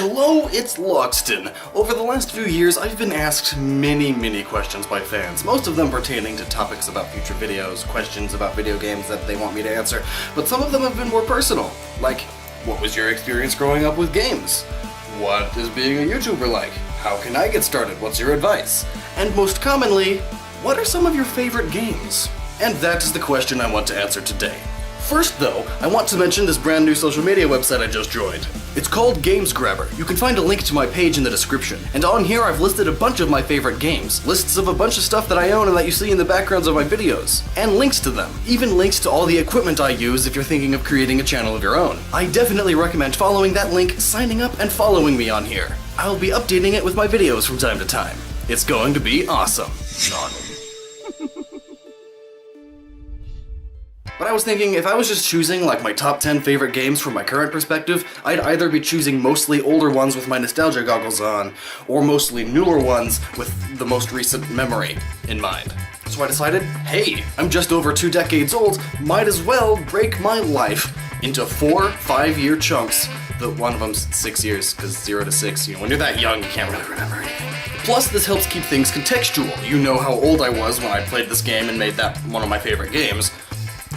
Hello, it's Logston. Over the last few years, I've been asked many questions by fans, most of them pertaining to topics about future videos, questions about video games that they want me to answer, but some of them have been more personal, like, what was your experience growing up with games? What is being a YouTuber like? How can I get started? What's your advice? And most commonly, what are some of your favorite games? And that is the question I want to answer today. First though, I want to mention this brand new social media website I just joined. It's called Games Grabber. You can find a link to my page in the description. And on here I've listed a bunch of my favorite games, lists of a bunch of stuff that I own and that you see in the backgrounds of my videos, and links to them. Even links to all the equipment I use if you're thinking of creating a channel of your own. I definitely recommend following that link, signing up, and following me on here. I'll be updating it with my videos from time to time. It's going to be awesome. Gnoggin. But I was thinking, if I was just choosing like my top 10 favorite games from my current perspective, I'd either be choosing mostly older ones with my nostalgia goggles on, or mostly newer ones with the most recent memory in mind. So I decided, hey, I'm just over 2 decades old, might as well break my life into 4 5-year chunks. One of them's 6 years, because 0 to 6, when you're that young, you can't really remember anything. Plus, this helps keep things contextual. You know how old I was when I played this game and made that one of my favorite games.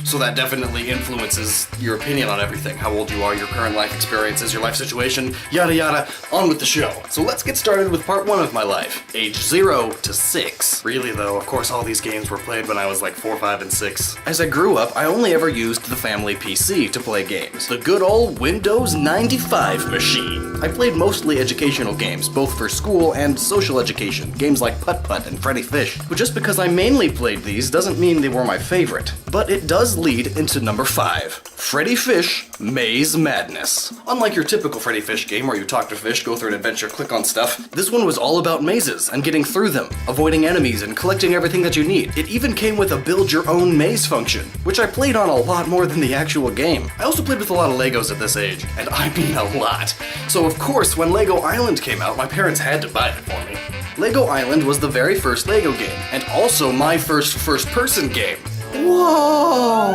So that definitely influences your opinion on everything. How old you are, your current life experiences, your life situation, yada yada, on with the show. So let's get started with part 1 of my life, age 0 to 6. Really though, of course all these games were played when I was like 4, 5, and 6. As I grew up, I only ever used the family PC to play games. The good old Windows 95 machine. I played mostly educational games, both for school and social education, games like Putt-Putt and Freddy Fish. But just because I mainly played these doesn't mean they were my favorite. But it does lead into number 5, Freddy Fish Maze Madness. Unlike your typical Freddy Fish game where you talk to fish, go through an adventure, click on stuff, this one was all about mazes and getting through them, avoiding enemies and collecting everything that you need. It even came with a build your own maze function, which I played on a lot more than the actual game. I also played with a lot of Legos at this age, and I mean a lot. So of course, when Lego Island came out, my parents had to buy it for me. Lego Island was the very first Lego game, and also my first first-person game. Whoa!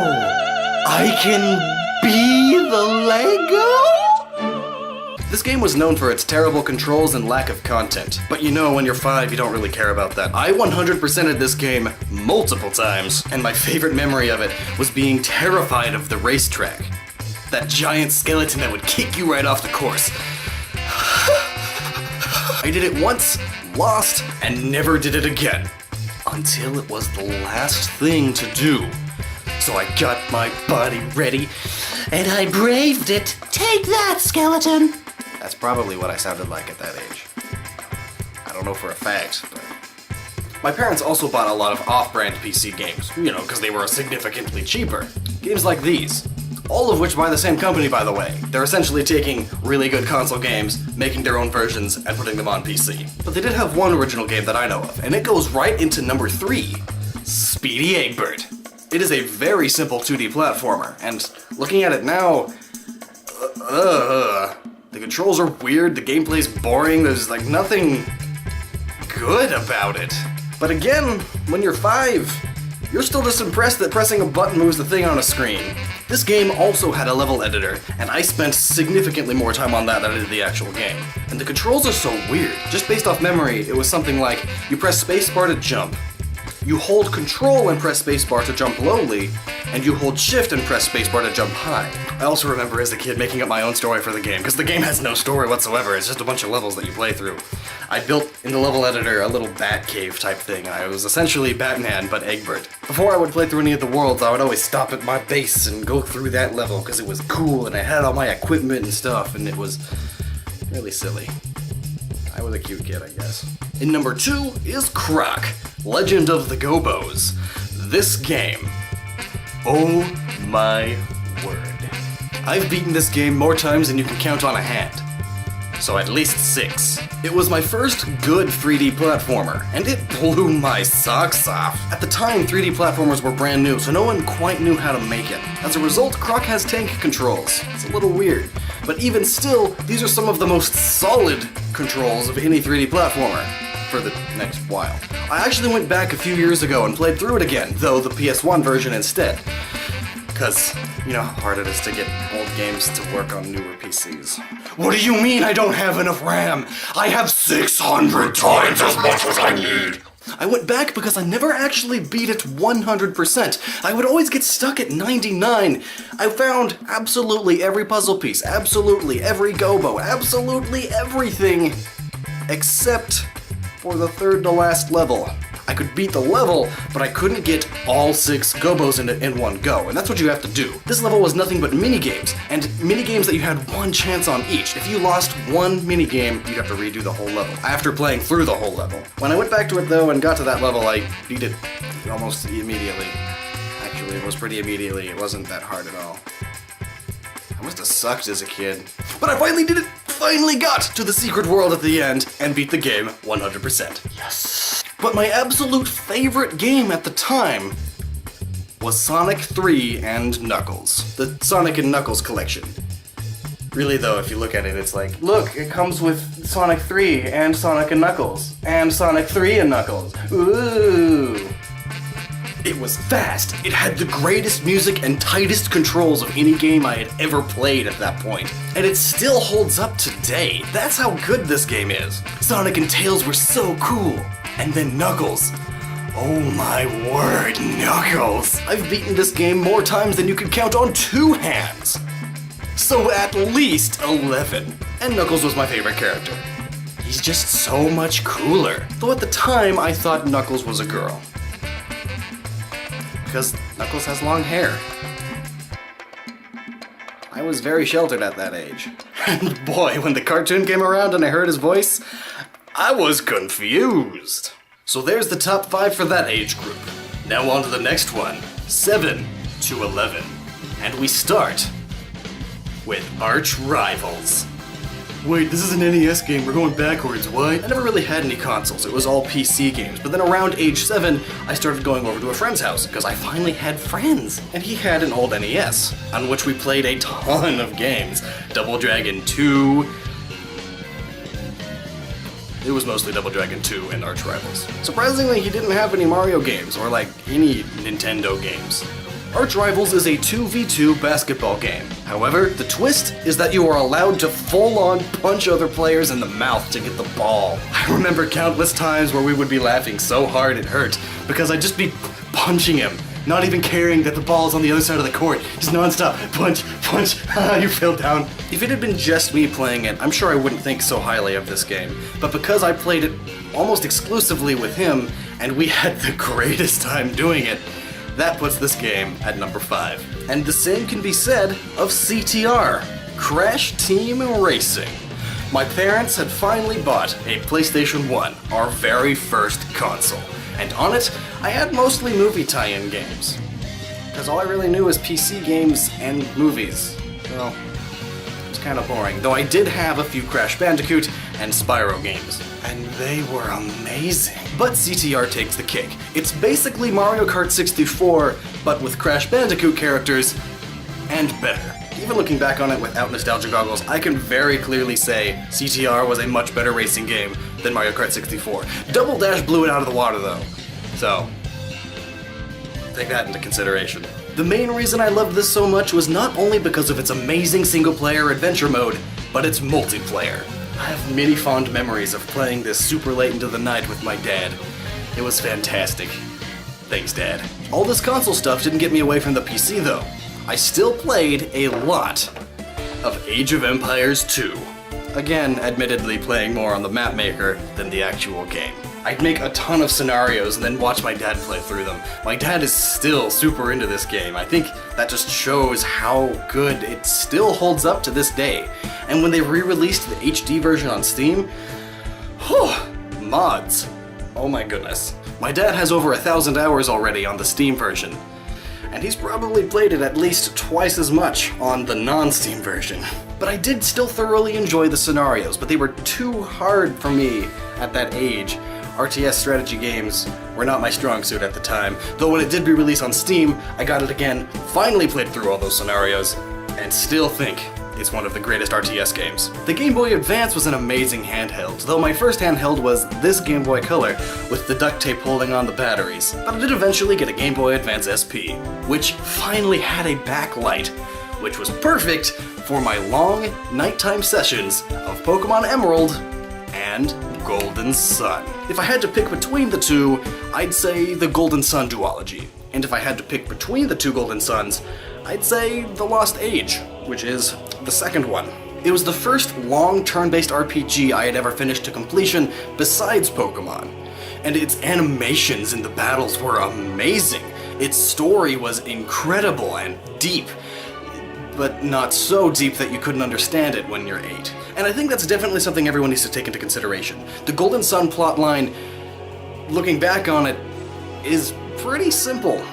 I can be the Lego? This game was known for its terrible controls and lack of content. But you know, when you're 5, you don't really care about that. I 100%ed this game multiple times, and my favorite memory of it was being terrified of the racetrack. That giant skeleton that would kick you right off the course. I did it once, lost, and never did it again. Until it was the last thing to do. So I got my body ready, and I braved it. Take that, skeleton! That's probably what I sounded like at that age. I don't know for a fact, but... My parents also bought a lot of off-brand PC games, because they were significantly cheaper. Games like these. All of which by the same company, by the way. They're essentially taking really good console games, making their own versions, and putting them on PC. But they did have one original game that I know of, and it goes right into number 3, Speedy Eggbert. It is a very simple 2D platformer, and looking at it now, the controls are weird, the gameplay's boring, there's like nothing good about it. But again, when you're 5, you're still just impressed that pressing a button moves the thing on a screen. This game also had a level editor, and I spent significantly more time on that than I did the actual game. And the controls are so weird. Just based off memory, it was something like, you press spacebar to jump, you hold control and press spacebar to jump lowly, and you hold shift and press spacebar to jump high. I also remember as a kid making up my own story for the game, because the game has no story whatsoever, it's just a bunch of levels that you play through. I built in the level editor a little bat cave type thing, and I was essentially Batman, but Eggbert. Before I would play through any of the worlds, I would always stop at my base and go through that level, because it was cool, and I had all my equipment and stuff, and it was really silly. I was a cute kid, I guess. In number 2 is Croc, Legend of the Gobos. This game. Oh my word. I've beaten this game more times than you can count on a hand. So at least 6. It was my first good 3D platformer, and it blew my socks off. At the time, 3D platformers were brand new, so no one quite knew how to make it. As a result, Croc has tank controls. It's a little weird. But even still, these are some of the most solid controls of any 3D platformer. For the next while. I actually went back a few years ago and played through it again, though the PS1 version instead. Because you know how hard it is to get old games to work on newer PCs. What do you mean I don't have enough RAM? I have 600 times as much as I need. I went back because I never actually beat it 100%. I would always get stuck at 99. I found absolutely every puzzle piece, absolutely every gobo, absolutely everything, except for the third to last level. I could beat the level, but I couldn't get all 6 gobos in one go, and that's what you have to do. This level was nothing but minigames, and minigames that you had one chance on each. If you lost one minigame, you'd have to redo the whole level, after playing through the whole level. When I went back to it though and got to that level, I beat it almost immediately. Actually, it was pretty immediately. It wasn't that hard at all. I must have sucked as a kid. But I finally did it! Finally got to the secret world at the end and beat the game 100%. Yes! But my absolute favorite game at the time was Sonic 3 and Knuckles. The Sonic and Knuckles collection. Really though, if you look at it, it's like, look, it comes with Sonic 3 and Sonic and Knuckles. And Sonic 3 and Knuckles. Ooh! It was fast, it had the greatest music and tightest controls of any game I had ever played at that point. And it still holds up today. That's how good this game is. Sonic and Tails were so cool. And then Knuckles. Oh my word, Knuckles! I've beaten this game more times than you could count on 2 hands. So at least 11. And Knuckles was my favorite character. He's just so much cooler. Though at the time, I thought Knuckles was a girl. Because Knuckles has long hair. I was very sheltered at that age. And boy, when the cartoon came around and I heard his voice, I was confused. So there's the top 5 for that age group. Now on to the next one, 7 to 11. And we start with Arch Rivals. Wait, this is an NES game, we're going backwards, what? I never really had any consoles, it was all PC games, but then around age 7, I started going over to a friend's house, because I finally had friends. And he had an old NES, on which we played a ton of games. Double Dragon 2... It was mostly Double Dragon 2 and Arch Rivals. Surprisingly, he didn't have any Mario games, or like, any Nintendo games. Arch Rivals is a 2v2 basketball game. However, the twist is that you are allowed to full-on punch other players in the mouth to get the ball. I remember countless times where we would be laughing so hard it hurt, because I'd just be punching him, not even caring that the ball's on the other side of the court. Just non-stop, punch, punch, you fell down. If it had been just me playing it, I'm sure I wouldn't think so highly of this game. But because I played it almost exclusively with him, and we had the greatest time doing it, that puts this game at number 5. And the same can be said of CTR, Crash Team Racing. My parents had finally bought a PlayStation 1, our very first console. And on it, I had mostly movie tie-in games. Because all I really knew was PC games and movies. Well, it was kind of boring. Though I did have a few Crash Bandicoot and Spyro games. And they were amazing. But CTR takes the cake. It's basically Mario Kart 64, but with Crash Bandicoot characters, and better. Even looking back on it without nostalgia goggles, I can very clearly say CTR was a much better racing game than Mario Kart 64. Double Dash blew it out of the water though. So, take that into consideration. The main reason I loved this so much was not only because of its amazing single-player adventure mode, but its multiplayer. I have many fond memories of playing this super late into the night with my dad. It was fantastic. Thanks, Dad. All this console stuff didn't get me away from the PC though. I still played a lot of Age of Empires 2. Again, admittedly playing more on the map maker than the actual game. I'd make a ton of scenarios and then watch my dad play through them. My dad is still super into this game. I think that just shows how good it still holds up to this day. And when they re-released the HD version on Steam, mods. Oh my goodness. My dad has over 1,000 hours already on the Steam version. And he's probably played it at least twice as much on the non-Steam version. But I did still thoroughly enjoy the scenarios, but they were too hard for me at that age. RTS strategy games were not my strong suit at the time, though when it did re-release on Steam, I got it again, finally played through all those scenarios, and still think it's one of the greatest RTS games. The Game Boy Advance was an amazing handheld, though my first handheld was this Game Boy Color, with the duct tape holding on the batteries. But I did eventually get a Game Boy Advance SP, which finally had a backlight, which was perfect for my long, nighttime sessions of Pokemon Emerald and Golden Sun. If I had to pick between the two, I'd say the Golden Sun duology. And if I had to pick between the two Golden Suns, I'd say The Lost Age, which is the second one. It was the first long turn-based RPG I had ever finished to completion besides Pokemon. And its animations in the battles were amazing. Its story was incredible and deep, but not so deep that you couldn't understand it when you're 8. And I think that's definitely something everyone needs to take into consideration. The Golden Sun plotline, looking back on it, is pretty simple.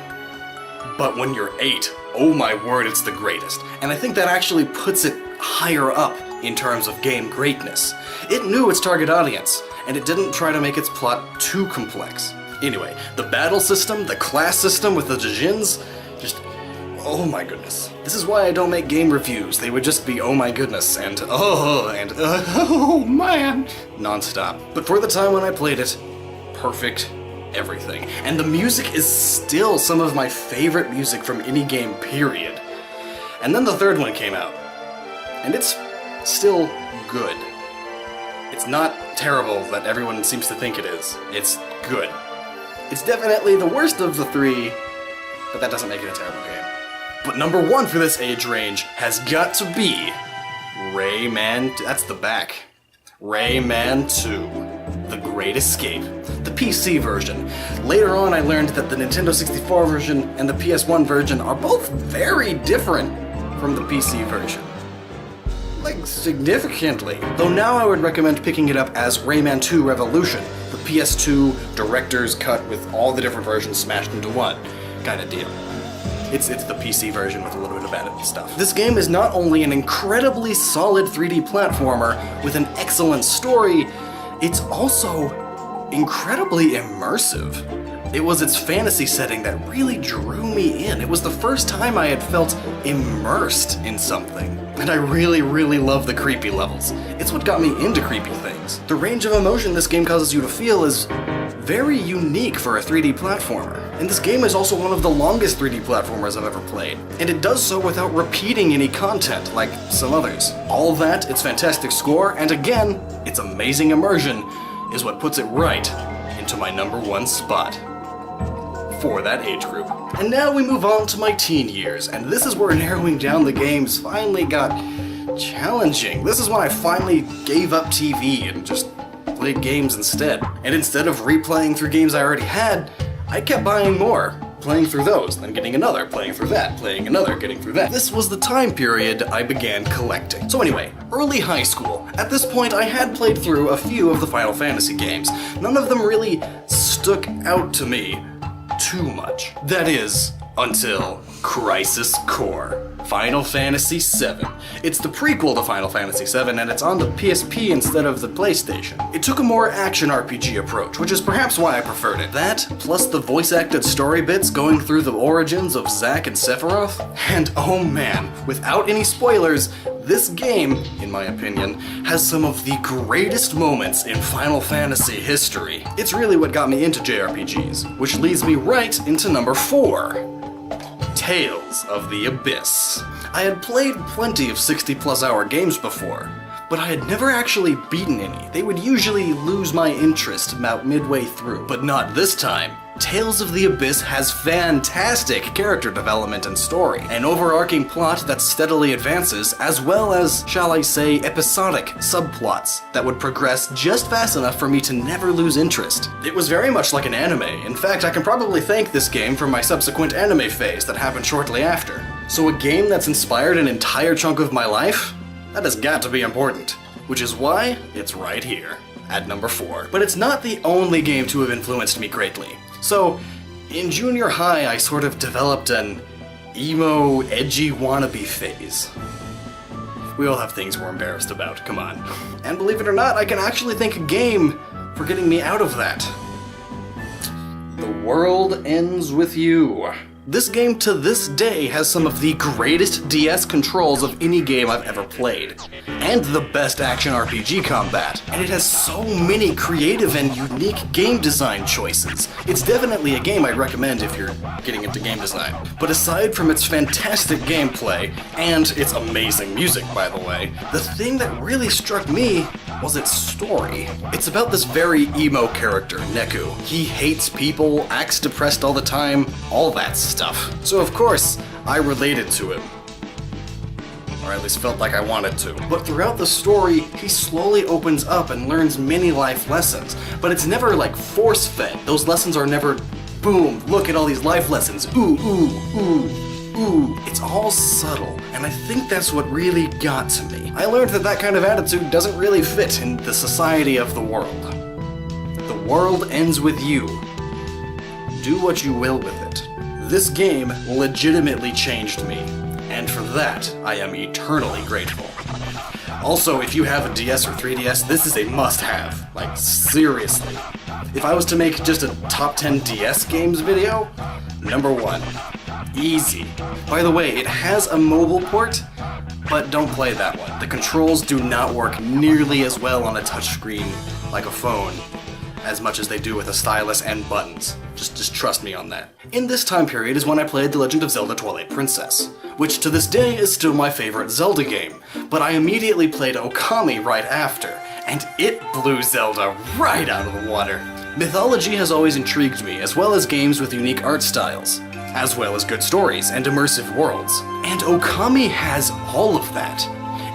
But when you're 8, oh my word, it's the greatest. And I think that actually puts it higher up in terms of game greatness. It knew its target audience, and it didn't try to make its plot too complex. Anyway, the battle system, the class system with the Djinns, just, oh my goodness. This is why I don't make game reviews. They would just be oh my goodness and oh man, non-stop. But for the time when I played it, perfect everything. And the music is still some of my favorite music from any game, period. And then the third one came out, and it's still good. It's not terrible that everyone seems to think it is. It's good. It's definitely the worst of the three, but that doesn't make it a terrible game. But number one for this age range has got to be Rayman, that's the back. Rayman 2, The Great Escape, the PC version. Later on I learned that the Nintendo 64 version and the PS1 version are both very different from the PC version. Like, significantly. Though now I would recommend picking it up as Rayman 2 Revolution, the PS2 director's cut with all the different versions smashed into one kind of deal. It's the PC version with a little bit of added stuff. This game is not only an incredibly solid 3D platformer with an excellent story, it's also incredibly immersive. It was its fantasy setting that really drew me in. It was the first time I had felt immersed in something. And I really, really love the creepy levels. It's what got me into creepy things. The range of emotion this game causes you to feel is very unique for a 3D platformer. And this game is also one of the longest 3D platformers I've ever played. And it does so without repeating any content like some others. All that, its fantastic score, and again, its amazing immersion is what puts it right into my number one spot for that age group. And now we move on to my teen years, and this is where narrowing down the games finally got challenging. This is when I finally gave up TV and just played games instead. And instead of replaying through games I already had, I kept buying more, playing through those, then getting another, playing through that, playing another, getting through that. This was the time period I began collecting. So anyway, early high school. At this point, I had played through a few of the Final Fantasy games. None of them really stuck out to me too much. That is, until Crisis Core. Final Fantasy VII. It's the prequel to Final Fantasy VII, and it's on the PSP instead of the PlayStation. It took a more action RPG approach, which is perhaps why I preferred it. That, plus the voice-acted story bits going through the origins of Zack and Sephiroth. And oh man, without any spoilers, this game, in my opinion, has some of the greatest moments in Final Fantasy history. It's really what got me into JRPGs, which leads me right into number 4. Tales of the Abyss. I had played plenty of 60+ hour games before, but I had never actually beaten any. They would usually lose my interest about midway through, but not this time. Tales of the Abyss has fantastic character development and story, an overarching plot that steadily advances, as well as, shall I say, episodic subplots that would progress just fast enough for me to never lose interest. It was very much like an anime. In fact, I can probably thank this game for my subsequent anime phase that happened shortly after. So a game that's inspired an entire chunk of my life? That has got to be important, which is why it's right here at number 4. But it's not the only game to have influenced me greatly. So, in junior high, I sort of developed an emo, edgy wannabe phase. We all have things we're embarrassed about, come on. And believe it or not, I can actually thank a game for getting me out of that. The World Ends With You. This game to this day has some of the greatest DS controls of any game I've ever played. and the best action RPG combat. And it has so many creative and unique game design choices. It's definitely a game I'd recommend if you're getting into game design. But aside from its fantastic gameplay, and its amazing music, by the way, the thing that really struck me was its story. It's about this very emo character, Neku. He hates people, acts depressed all the time, all that stuff. So of course, I related to him. Or at least felt like I wanted to. But throughout the story, he slowly opens up and learns many life lessons. But it's never like force-fed. Those lessons are never, boom, look at all these life lessons, ooh, ooh, ooh. Ooh, it's all subtle, and I think that's what really got to me. I learned that that kind of attitude doesn't really fit in the society of the world. The world ends with you. Do what you will with it. This game legitimately changed me, and for that, I am eternally grateful. Also, if you have a DS or 3DS, this is a must-have. Like, seriously. If I was to make just a top 10 DS games video, number 1. Easy. By the way, it has a mobile port, but don't play that one. The controls do not work nearly as well on a touchscreen like a phone as much as they do with a stylus and buttons. Just trust me on that. In this time period is when I played The Legend of Zelda Twilight Princess, which to this day is still my favorite Zelda game, but I immediately played Okami right after, and it blew Zelda right out of the water. Mythology has always intrigued me, as well as games with unique art styles, as well as good stories and immersive worlds. And Okami has all of that.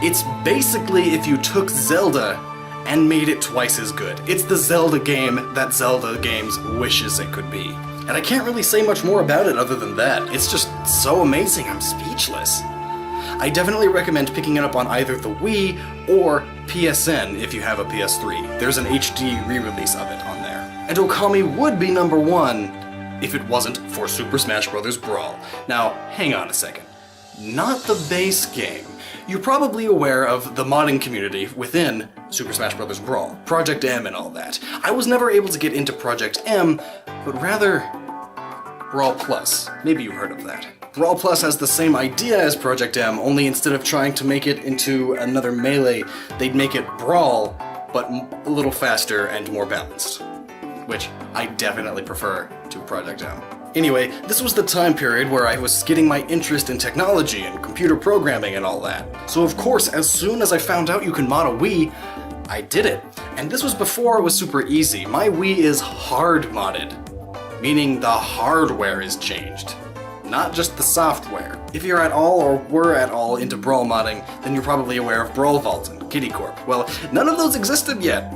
It's basically if you took Zelda and made it twice as good. It's the Zelda game that Zelda games wishes it could be. And I can't really say much more about it other than that. It's just so amazing, I'm speechless. I definitely recommend picking it up on either the Wii or PSN if you have a PS3. There's an HD re-release of it on there. And Okami would be number 1 if it wasn't for Super Smash Bros. Brawl. Now, hang on a second. Not the base game. You're probably aware of the modding community within Super Smash Bros. Brawl, Project M and all that. I was never able to get into Project M, but rather Brawl Plus. Maybe you've heard of that. Brawl Plus has the same idea as Project M, only instead of trying to make it into another Melee, they'd make it Brawl, but a little faster and more balanced. Which I definitely prefer to Project M. Anyway, this was the time period where I was getting my interest in technology and computer programming and all that. So of course, as soon as I found out you can mod a Wii, I did it. And this was before it was super easy. My Wii is hard modded, meaning the hardware is changed, not just the software. If you're at all or were at all into Brawl modding, then you're probably aware of Brawl Vault and Kitty Corp. Well, none of those existed yet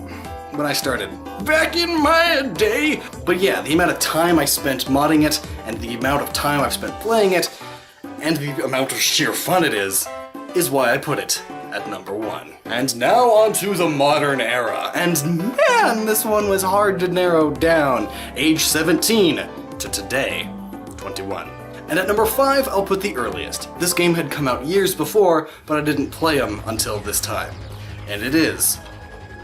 when I started. Back in my day! But yeah, the amount of time I spent modding it, and the amount of time I've spent playing it, and the amount of sheer fun it is why I put it at number 1. And now on to the modern era. And man, this one was hard to narrow down. Age 17 to today, 21. And at number 5, I'll put the earliest. This game had come out years before, but I didn't play them until this time. And it is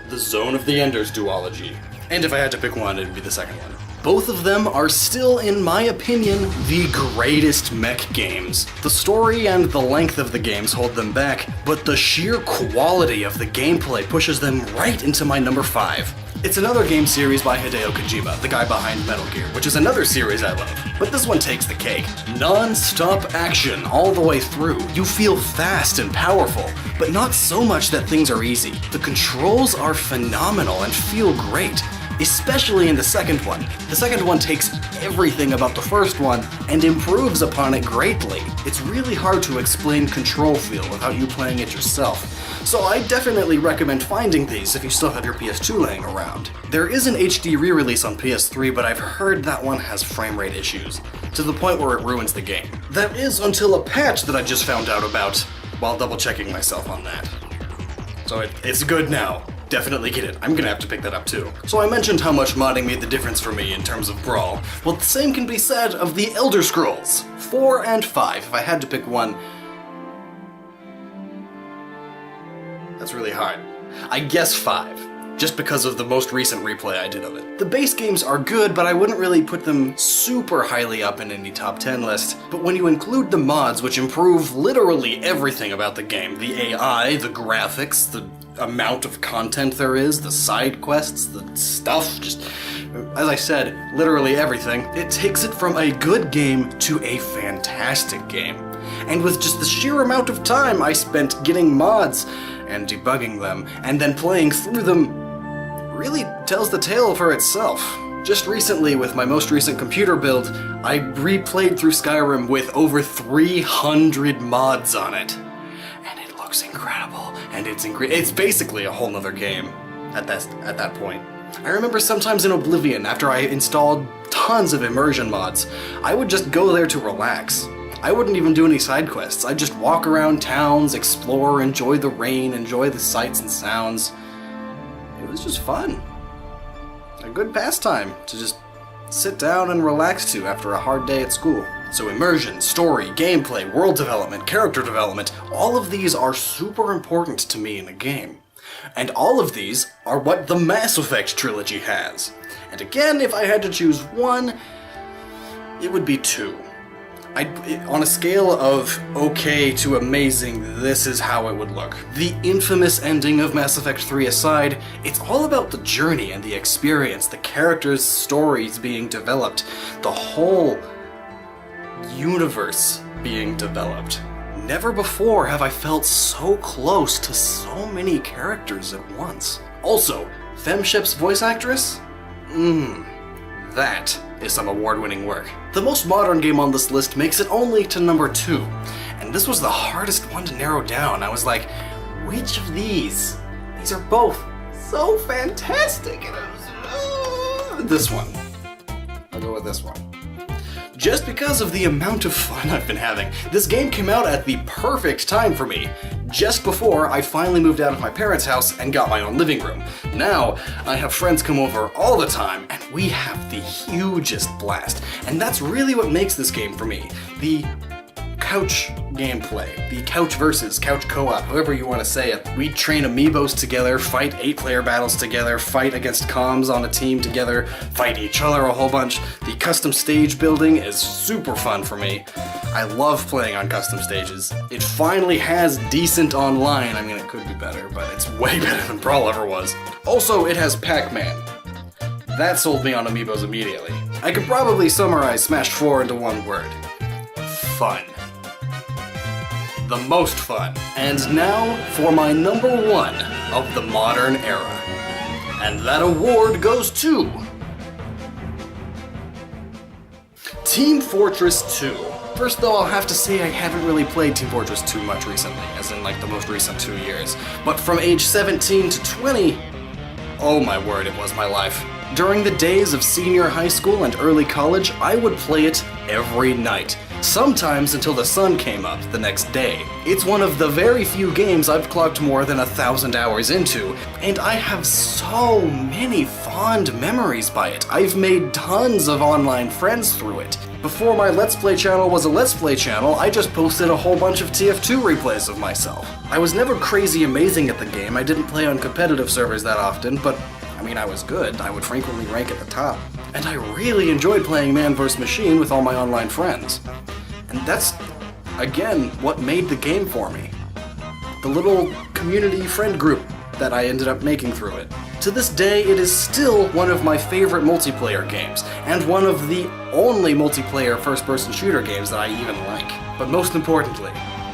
the Zone of the Enders duology. And if I had to pick one, it'd be the second one. Both of them are still, in my opinion, the greatest mech games. The story and the length of the games hold them back, but the sheer quality of the gameplay pushes them right into my number 5. It's another game series by Hideo Kojima, the guy behind Metal Gear, which is another series I love. But this one takes the cake. Non-stop action all the way through. You feel fast and powerful, but not so much that things are easy. The controls are phenomenal and feel great, especially in the second one. The second one takes everything about the first one and improves upon it greatly. It's really hard to explain control feel without you playing it yourself. So I definitely recommend finding these if you still have your PS2 laying around. There is an HD re-release on PS3, but I've heard that one has frame rate issues, to the point where it ruins the game. That is until a patch that I just found out about while double checking myself on that. So it's good now. Definitely get it. I'm gonna have to pick that up too. So I mentioned how much modding made the difference for me in terms of Brawl. Well, the same can be said of the Elder Scrolls. 4 and 5, if I had to pick one. That's really hard. I guess 5. just because of the most recent replay I did of it. The base games are good, but I wouldn't really put them super highly up in any top 10 list. But when you include the mods, which improve literally everything about the game, the AI, the graphics, the amount of content there is, the side quests, the stuff, just, as I said, literally everything, it takes it from a good game to a fantastic game. And with just the sheer amount of time I spent getting mods and debugging them, and then playing through them, really tells the tale for itself. Just recently, with my most recent computer build, I replayed through Skyrim with over 300 mods on it. And it looks incredible, and it's basically a whole nother game at that point. I remember sometimes in Oblivion, after I installed tons of immersion mods, I would just go there to relax. I wouldn't even do any side quests. I'd just walk around towns, explore, enjoy the rain, enjoy the sights and sounds. It was just fun. A good pastime to just sit down and relax to after a hard day at school. So immersion, story, gameplay, world development, character development, all of these are super important to me in a game. And all of these are what the Mass Effect trilogy has. And again, if I had to choose one, it would be 2. On a scale of okay to amazing, this is how it would look. The infamous ending of Mass Effect 3 aside, it's all about the journey and the experience, the characters' stories being developed, the whole universe being developed. Never before have I felt so close to so many characters at once. Also, FemShip's voice actress? That is some award-winning work. The most modern game on this list makes it only to number 2, and this was the hardest one to narrow down. I was like, which of these? These are both so fantastic, and I was, this one. I'll go with this one. Just because of the amount of fun I've been having. This game came out at the perfect time for me, just before I finally moved out of my parents' house and got my own living room. Now, I have friends come over all the time, and we have the hugest blast. And that's really what makes this game for me. The couch gameplay, the couch versus, couch co-op, however you want to say it. We train amiibos together, fight 8-player battles together, fight against comms on a team together, fight each other a whole bunch. The custom stage building is super fun for me. I love playing on custom stages. It finally has decent online. I mean, it could be better, but it's way better than Brawl ever was. Also, it has Pac-Man. That sold me on amiibos immediately. I could probably summarize Smash 4 into one word. Fun. The most fun. And now for my number 1 of the modern era. And that award goes to Team Fortress 2. First though, I'll have to say I haven't really played Team Fortress 2 much recently, as in like the most recent 2 years. But from age 17 to 20, oh my word, it was my life. During the days of senior high school and early college, I would play it every night. Sometimes until the sun came up the next day. It's one of the very few games I've clocked more than 1,000 hours into, and I have so many fond memories by it. I've made tons of online friends through it. Before my Let's Play channel was a Let's Play channel, I just posted a whole bunch of TF2 replays of myself. I was never crazy amazing at the game. I didn't play on competitive servers that often, but I mean, I was good. I would frequently rank at the top. And I really enjoyed playing Man vs. Machine with all my online friends. And that's, again, what made the game for me. The little community friend group that I ended up making through it. To this day, it is still one of my favorite multiplayer games, and one of the only multiplayer first-person shooter games that I even like. But most importantly,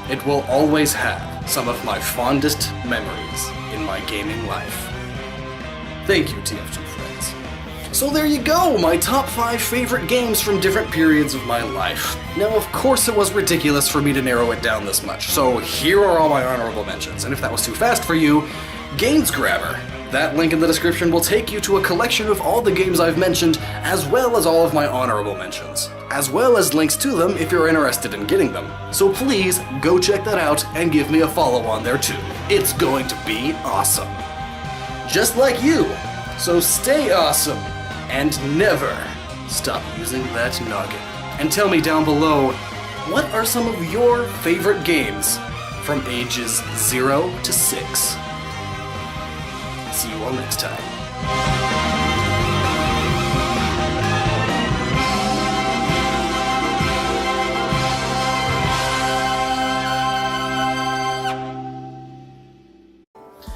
it will always have some of my fondest memories in my gaming life. Thank you, TF2 friends. So there you go, my top 5 favorite games from different periods of my life. Now, of course it was ridiculous for me to narrow it down this much, so here are all my honorable mentions. And if that was too fast for you, Games Grabber. That link in the description will take you to a collection of all the games I've mentioned, as well as all of my honorable mentions. As well as links to them if you're interested in getting them. So please, go check that out and give me a follow on there too. It's going to be awesome. Just like you. So stay awesome, and never stop using that noggin. And tell me down below, what are some of your favorite games from ages 0 to 6? See see you all next time.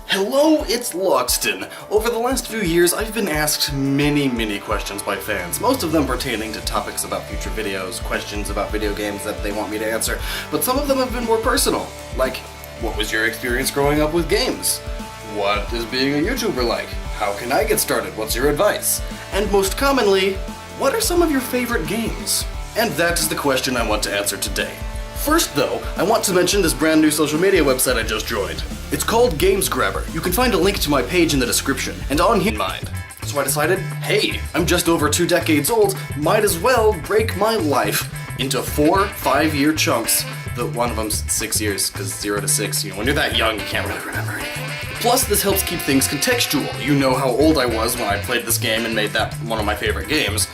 Hello, it's Logston. Over the last few years, I've been asked many questions by fans, most of them pertaining to topics about future videos, questions about video games that they want me to answer, but some of them have been more personal, like, what was your experience growing up with games? What is being a YouTuber like? How can I get started? What's your advice? And most commonly, what are some of your favorite games? And that is the question I want to answer today. First though, I want to mention this brand new social media website I just joined. It's called Games Grabber. You can find a link to my page in the description, and on here in mind. So I decided, hey, I'm just over 2 decades old, might as well break my life into 4 5-year chunks. One of them's 6 years, because 0 to 6, when you're that young, you can't really remember anything. Plus, this helps keep things contextual. You know how old I was when I played this game and made that one of my favorite games.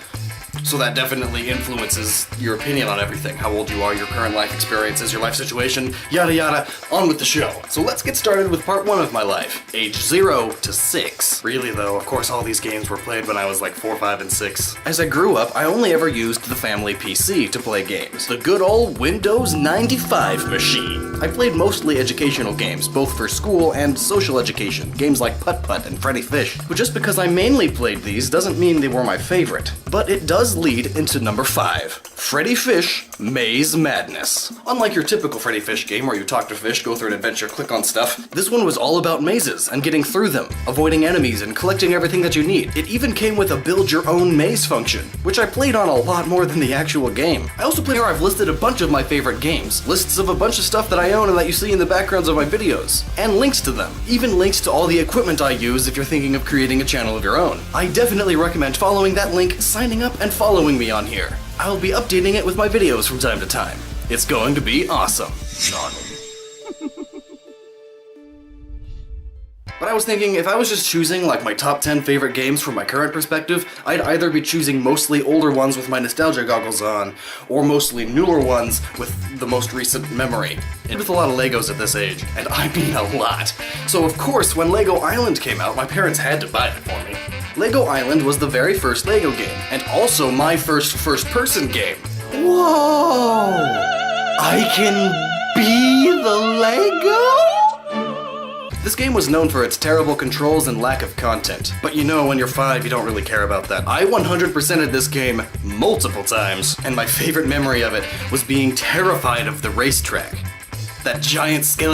So that definitely influences your opinion on everything. How old you are, your current life experiences, your life situation, yada yada, on with the show. So let's get started with part 1 of my life, age 0 to 6. Really though, of course all these games were played when I was like 4, 5, and 6. As I grew up, I only ever used the family PC to play games. The good old Windows 95 machine. I played mostly educational games, both for school and social education. Games like Putt-Putt and Freddy Fish. But just because I mainly played these doesn't mean they were my favorite. But it does lead into number 5. Freddy Fish Maze Madness. Unlike your typical Freddy Fish game where you talk to fish, go through an adventure, click on stuff, this one was all about mazes and getting through them, avoiding enemies and collecting everything that you need. It even came with a build your own maze function, which I played on a lot more than the actual game. I also play here I've listed a bunch of my favorite games, lists of a bunch of stuff that I own and that you see in the backgrounds of my videos, and links to them. Even links to all the equipment I use if you're thinking of creating a channel of your own. I definitely recommend following that link, signing up, and following me on here. I'll be updating it with my videos from time to time. It's going to be awesome. But I was thinking, if I was just choosing like my top 10 favorite games from my current perspective, I'd either be choosing mostly older ones with my nostalgia goggles on, or mostly newer ones with the most recent memory. And with a lot of Legos at this age, and I mean a lot. So of course, when Lego Island came out, my parents had to buy it for me. Lego Island was the very first Lego game, and also my first first-person game. Whoa! I can be the Lego? This game was known for its terrible controls and lack of content. But when you're 5, you don't really care about that. I 100%ed this game multiple times, and my favorite memory of it was being terrified of the racetrack. That giant skeleton